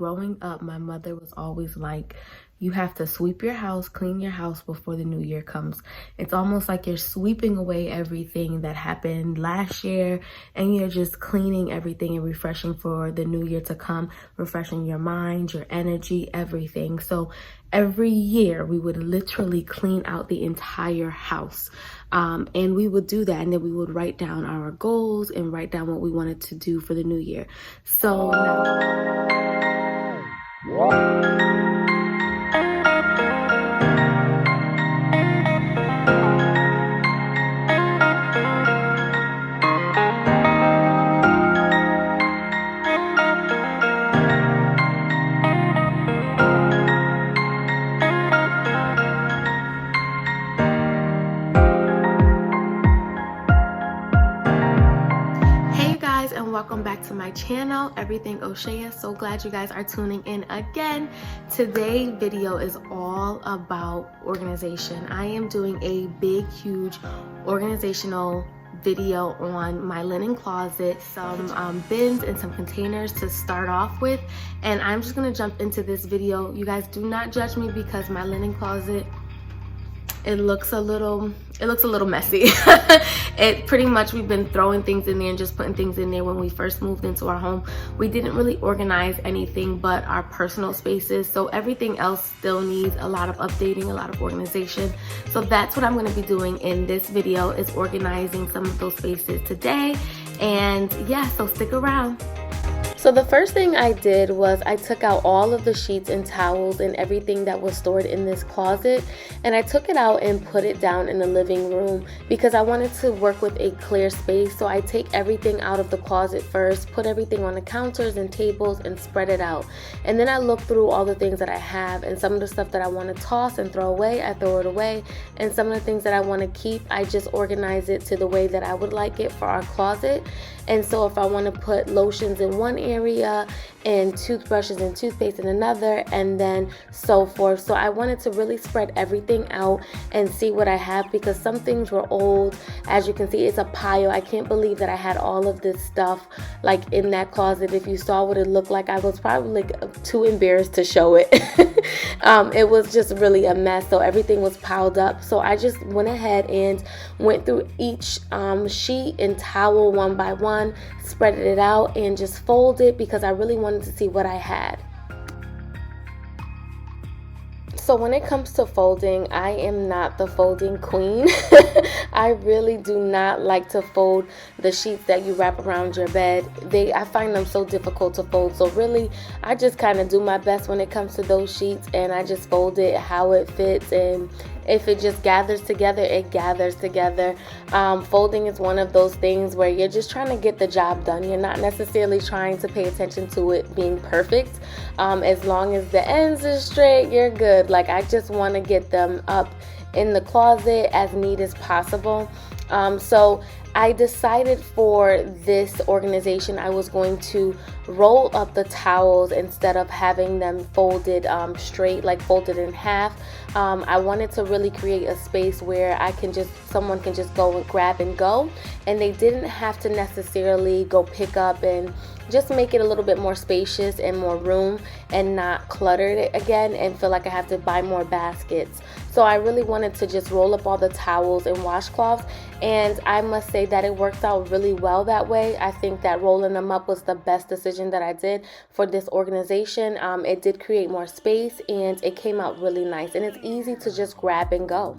growing up, my mother was always like, you have to sweep your house, clean your house before the new year comes. It's almost like you're sweeping away everything that happened last year and you're just cleaning everything and refreshing for the new year to come, refreshing your mind, your energy, everything. So every year we would literally clean out the entire house. And we would do that, and then we would write down our goals and write down what we wanted to do for the new year. So now and welcome back to my channel, Everything O'Shea. So glad you guys are tuning in again. Today's video is all about organization. I am doing a big, huge organizational video on my linen closet, some bins and some containers to start off with, and I'm just gonna jump into this video. You guys do not judge me because my linen closet, it looks a little messy. It pretty much, we've been throwing things in there and just putting things in there. When we first moved into our home, we didn't really organize anything but our personal spaces, so everything else still needs a lot of updating, a lot of organization. So that's what I'm going to be doing in this video, is organizing some of those spaces today. And yeah, so stick around. So the first thing I did was I took out all of the sheets and towels and everything that was stored in this closet, and I took it out and put it down in the living room because I wanted to work with a clear space. So I take everything out of the closet first, put everything on the counters and tables and spread it out. And then I look through all the things that I have, and some of the stuff that I want to toss and throw away, I throw it away. And some of the things that I want to keep, I just organize it to the way that I would like it for our closet. And so if I want to put lotions in one area and toothbrushes and toothpaste in another, and then so forth. So I wanted to really spread everything out and see what I have, because some things were old. As you can see, it's a pile. I can't believe that I had all of this stuff like in that closet. If you saw what it looked like, I was probably too embarrassed to show it. It was just really a mess. So everything was piled up. So I just went ahead and went through each sheet and towel one by one, spread it out, and just fold it because I really wanted to see what I had. So when it comes to folding, I am not the folding queen. I really do not like to fold the sheets that you wrap around your bed. I find them so difficult to fold. So really, I just kind of do my best when it comes to those sheets, and I just fold it how it fits, and if it just gathers together, it gathers together. Folding is one of those things where you're just trying to get the job done. You're not necessarily trying to pay attention to it being perfect. As long as the ends are straight, you're good. Like, I just want to get them up in the closet as neat as possible. So I decided for this organization I was going to roll up the towels instead of having them folded straight, like folded in half. I wanted to really create a space where someone can just go and grab and go, and they didn't have to necessarily go pick up, and just make it a little bit more spacious and more room, and not clutter it again and feel like I have to buy more baskets. So I really wanted to just roll up all the towels and washcloths, and I must say that it worked out really well that way. I think that rolling them up was the best decision that I did for this organization. It did create more space, and it came out really nice, and it's easy to just grab and go.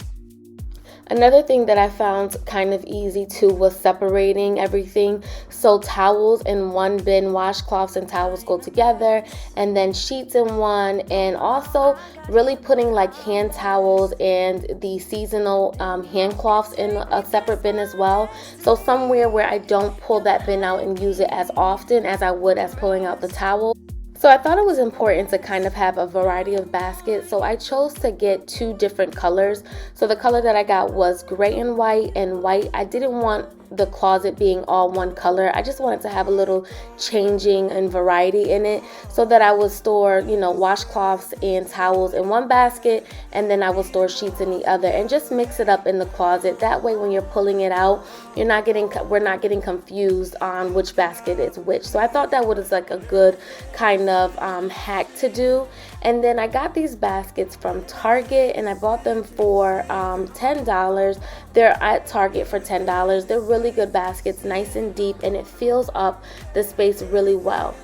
Another thing that I found kind of easy too was separating everything. So towels in one bin, washcloths and towels go together, and then sheets in one, and also really putting like hand towels and the seasonal hand cloths in a separate bin as well. So somewhere where I don't pull that bin out and use it as often as I would as pulling out the towel. So I thought it was important to kind of have a variety of baskets, so I chose to get two different colors. So the color that I got was gray and white, I didn't want the closet being all one color. I just wanted to have a little changing and variety in it, so that I would store, you know, washcloths and towels in one basket, and then I would store sheets in the other, and just mix it up in the closet. That way when you're pulling it out, we're not getting confused on which basket is which. So I thought that was like a good kind of hack to do. And then I got these baskets from Target, and I bought them for $10. They're at Target for $10. They're really good baskets, nice and deep, and it fills up the space really well.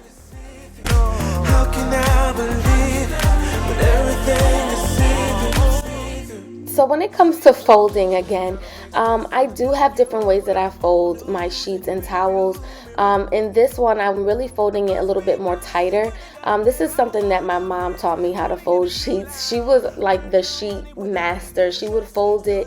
How can I believe when everything is secret? So when it comes to folding again, I do have different ways that I fold my sheets and towels. In this one, I'm really folding it a little bit more tighter. This is something that my mom taught me how to fold sheets. She was like the sheet master. She would fold it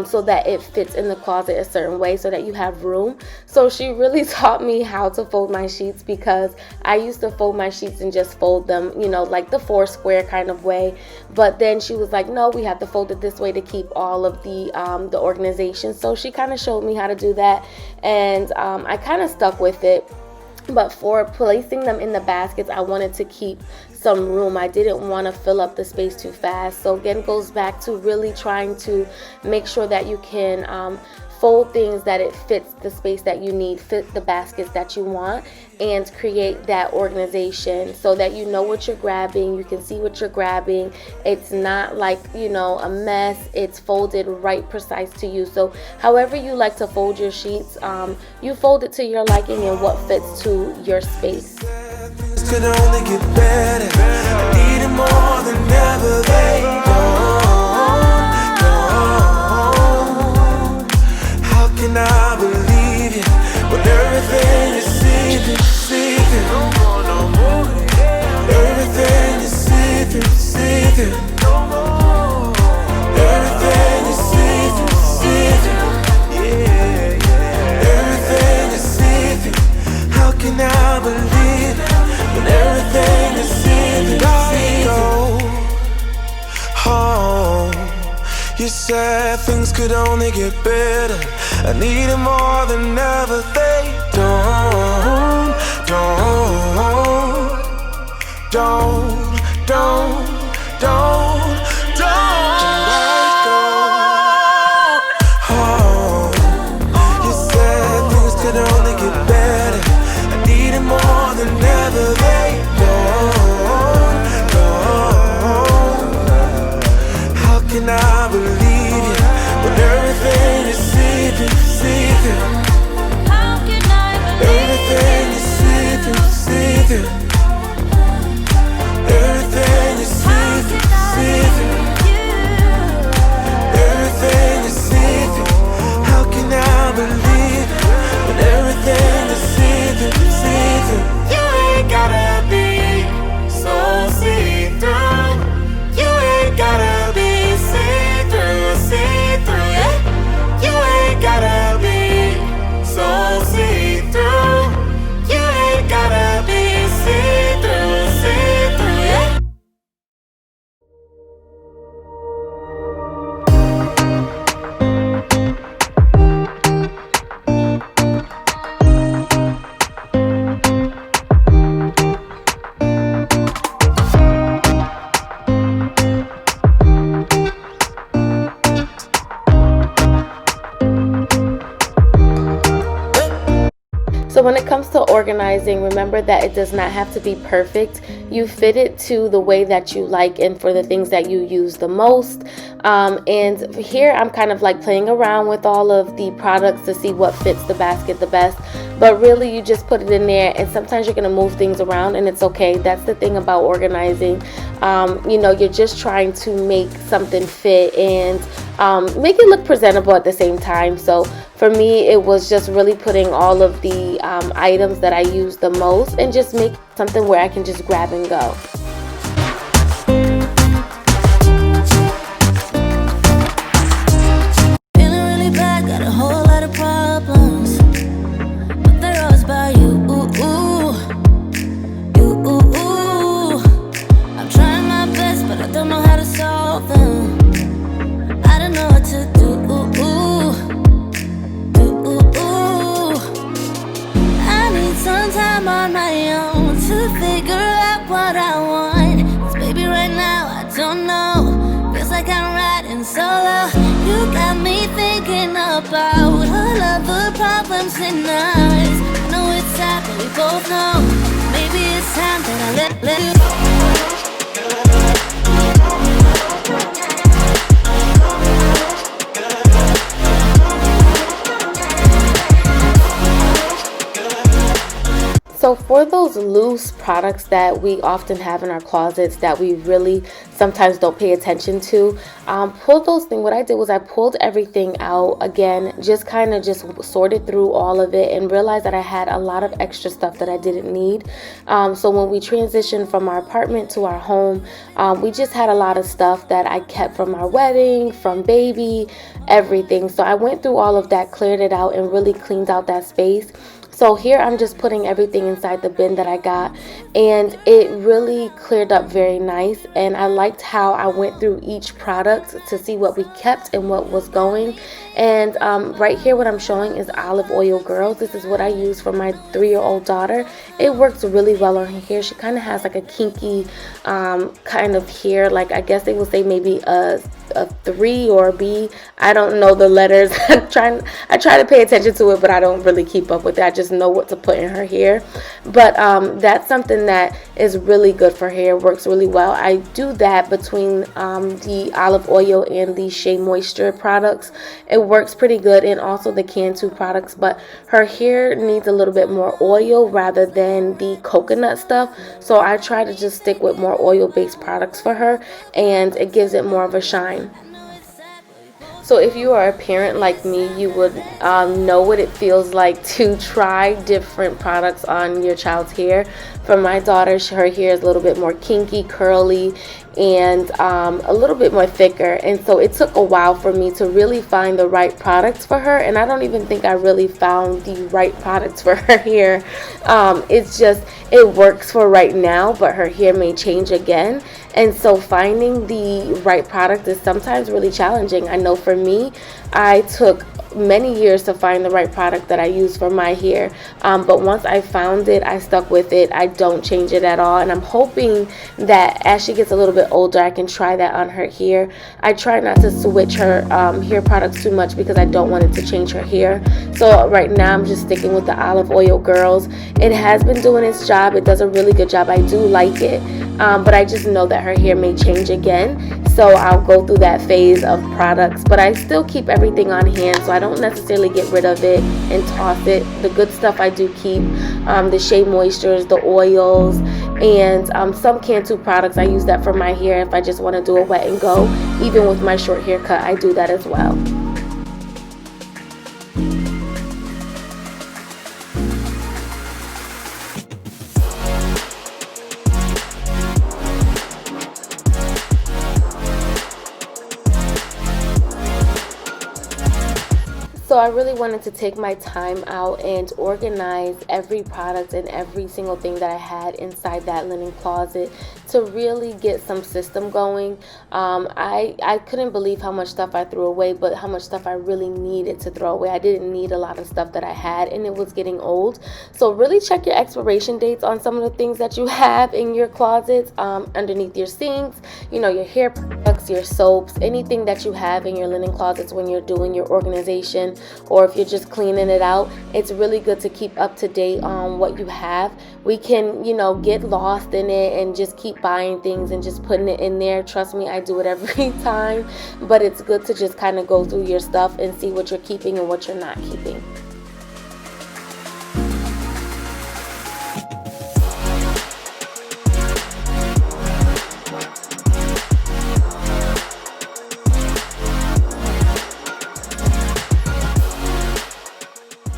so that it fits in the closet a certain way so that you have room. So she really taught me how to fold my sheets, because I used to fold my sheets and just fold them, you know, like the 4 square kind of way. But then she was like, no, we have to fold it this way to keep all of the organization. So she kind of showed me how to do that, and I kind of stuck with it. But for placing them in the baskets, I wanted to keep some room. I didn't want to fill up the space too fast. So again, goes back to really trying to make sure that you can fold things that it fits the space that you need, fit the baskets that you want, and create that organization so that you know what you're grabbing, you can see what you're grabbing. It's not like, you know, a mess. It's folded right precise to you. So however you like to fold your sheets, you fold it to your liking and what fits to your space. Things could only get better. I need it more than ever. They don't. How can I believe you when everything is secret? Everything is secret. Everything is secret. Yeah. Everything is secret. How can I believe when everything is secret? Oh, you said things could only get better. I need it more than ever. They don't. Oh, you said things could only get better. I need it more than ever. They don't. How can I believe you when everything is secret? How can I believe Everything is secret. Everything is secret. Everything is secret. How can I believe when everything is secret? You ain't gotta be so see-through. You ain't gotta be see-through, yeah. You ain't gotta be so see-through. You ain't gotta be see-through, yeah. So when it comes to organizing, remember that it does not have to be perfect. You fit it to the way that you like and for the things that you use the most. And here I'm kind of like playing around with all of the products to see what fits the basket the best. But really, you just put it in there, and sometimes you're going to move things around, and it's okay. That's the thing about organizing. You know, you're just trying to make something fit and make it look presentable at the same time. So for me, it was just really putting all of the items that I use the most and just make something where I can just grab and go. Feeling really bad, got a whole lot of problems, but they're always by you. I'm trying my best, but I don't know how to solve them. I don't know what to do. I'm on my own to figure out what I want. 'Cause baby, right now I don't know. Feels like I'm riding solo. You got me thinking about all of the problems in us. I know it's sad, but we both know maybe it's time that I let you go. So for those loose products that we often have in our closets that we really sometimes don't pay attention to, pull those things. What I did was I pulled everything out again, just kind of just sorted through all of it and realized that I had a lot of extra stuff that I didn't need. So when we transitioned from our apartment to our home, we just had a lot of stuff that I kept from our wedding, from baby, everything. So I went through all of that, cleared it out, and really cleaned out that space. So here I'm just putting everything inside the bin that I got, and it really cleared up very nice. And I liked how I went through each product to see what we kept and what was going. And right here what I'm showing is olive oil girls. This is what I use for my 3-year-old daughter. It works really well on her hair. She kind of has like a kinky kind of hair, like I guess they would say maybe a 3 or a B. I don't know the letters. I try to pay attention to it, but I don't really keep up with it. I just know what to put in her hair. But that's something that is really good for hair, works really well. I do that between the olive oil and the Shea Moisture products. It works pretty good, and also the Cantu products, but her hair needs a little bit more oil rather than the coconut stuff. So I try to just stick with more oil-based products for her, and it gives it more of a shine. So if you are a parent like me, you would know what it feels like to try different products on your child's hair. For my daughter, her hair is a little bit more kinky, curly, and a little bit more thicker. And so it took a while for me to really find the right products for her. And I don't even think I really found the right products for her hair. It's just, it works for right now, but her hair may change again. And so finding the right product is sometimes really challenging. I know for me, I took many years to find the right product that I use for my hair, but once I found it, I stuck with it. I don't change it at all, and I'm hoping that as she gets a little bit older, I can try that on her hair. I try not to switch her hair products too much because I don't want it to change her hair. So right now I'm just sticking with the olive oil girls. It has been doing its job. It does a really good job. I do like it, but I just know that her hair may change again, so I'll go through that phase of products, but I still keep everything on hand, so I don't necessarily get rid of it and toss it. The good stuff I do keep, the Shea Moistures, the oils, and some Cantu products. I use that for my hair if I just want to do a wet and go. Even with my short haircut, I do that as well. So I really wanted to take my time out and organize every product and every single thing that I had inside that linen closet to really get some system going. I couldn't believe how much stuff I threw away, but how much stuff I really needed to throw away. I didn't need a lot of stuff that I had, and it was getting old. So really check your expiration dates on some of the things that you have in your closets, underneath your sinks, you know, your hair products, your soaps, anything that you have in your linen closets when you're doing your organization, or if you're just cleaning it out. It's really good to keep up to date on what you have. We can, you know, get lost in it and just keep buying things and just putting it in there. Trust me, I do it every time, but it's good to just kind of go through your stuff and see what you're keeping and what you're not keeping.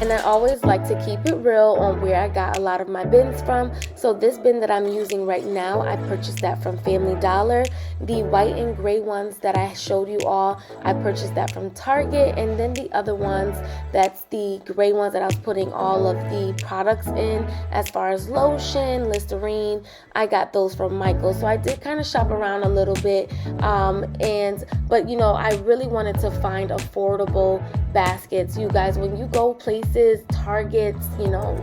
And I always like to keep it real on where I got a lot of my bins from. So this bin that I'm using right now, I purchased that from Family Dollar. The white and gray ones that I showed you all, I purchased that from Target. And then the other ones, that's the gray ones that I was putting all of the products in, as far as lotion, Listerine, I got those from Michael. So I did kind of shop around a little bit, but you know, I really wanted to find affordable baskets. You guys, when you go places, Targets, you know,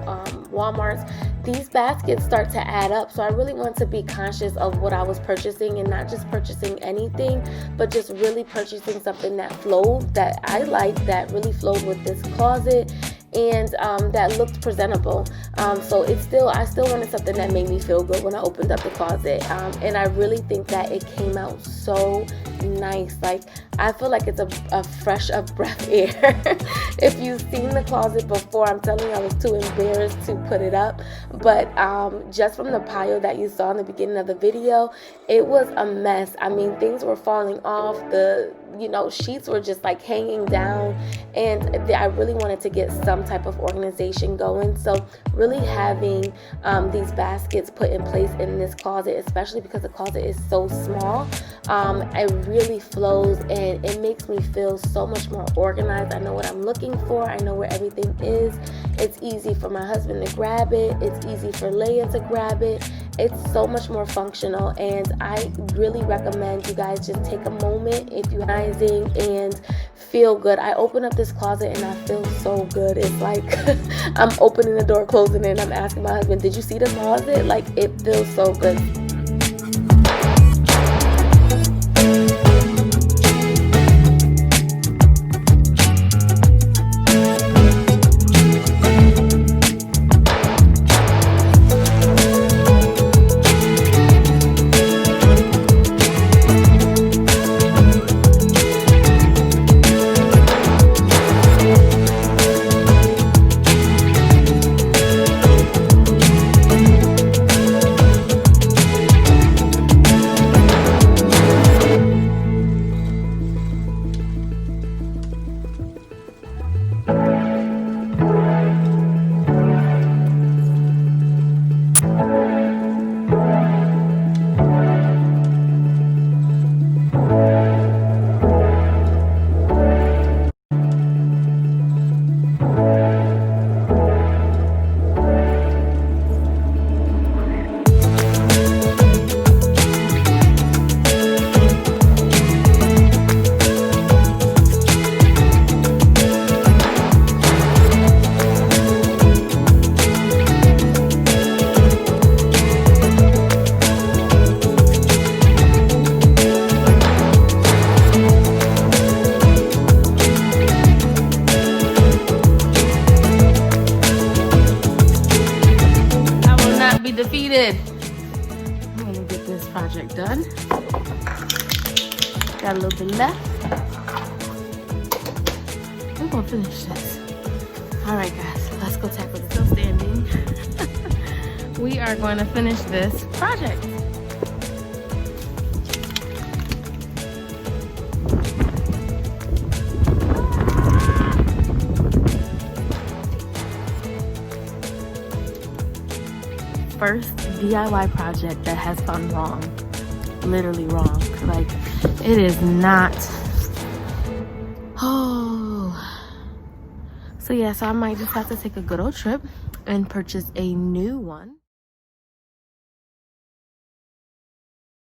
Walmarts, these baskets start to add up. So I really want to be conscious of what I was purchasing, and not just purchasing anything, but just really purchasing something that flowed, that I liked, that really flowed with this closet, and that looked presentable. So I still wanted something that made me feel good when I opened up the closet, and I really think that it came out so nice. Like, I feel like it's a fresh of breath air. If you've seen the closet before, I'm telling you, I was too embarrassed to put it up, but just from the pile that you saw in the beginning of the video, it was a mess. I mean, things were falling off, the sheets were just like hanging down, and I really wanted to get some type of organization going. So really having these baskets put in place in this closet, especially because the closet is so small, it really flows, and it makes me feel so much more organized. I know what I'm looking for. I know where everything is. It's easy for my husband to grab it. It's easy for Leia to grab it. It's so much more functional, and I really recommend you guys just take a moment if you're organizing and feel good. I open up this closet and I feel so good. It's like I'm opening the door, closing it, and I'm asking my husband, did you see the closet? Like, it feels so good. Defeated. I'm gonna get this project done. Got a little bit left. We're gonna finish this. All right, guys, let's go tackle this. Still standing. We are going to finish this project. First DIY project that has gone wrong. Literally wrong. Like, it is not. Oh. So yeah, so I might just have to take a good old trip and purchase a new one.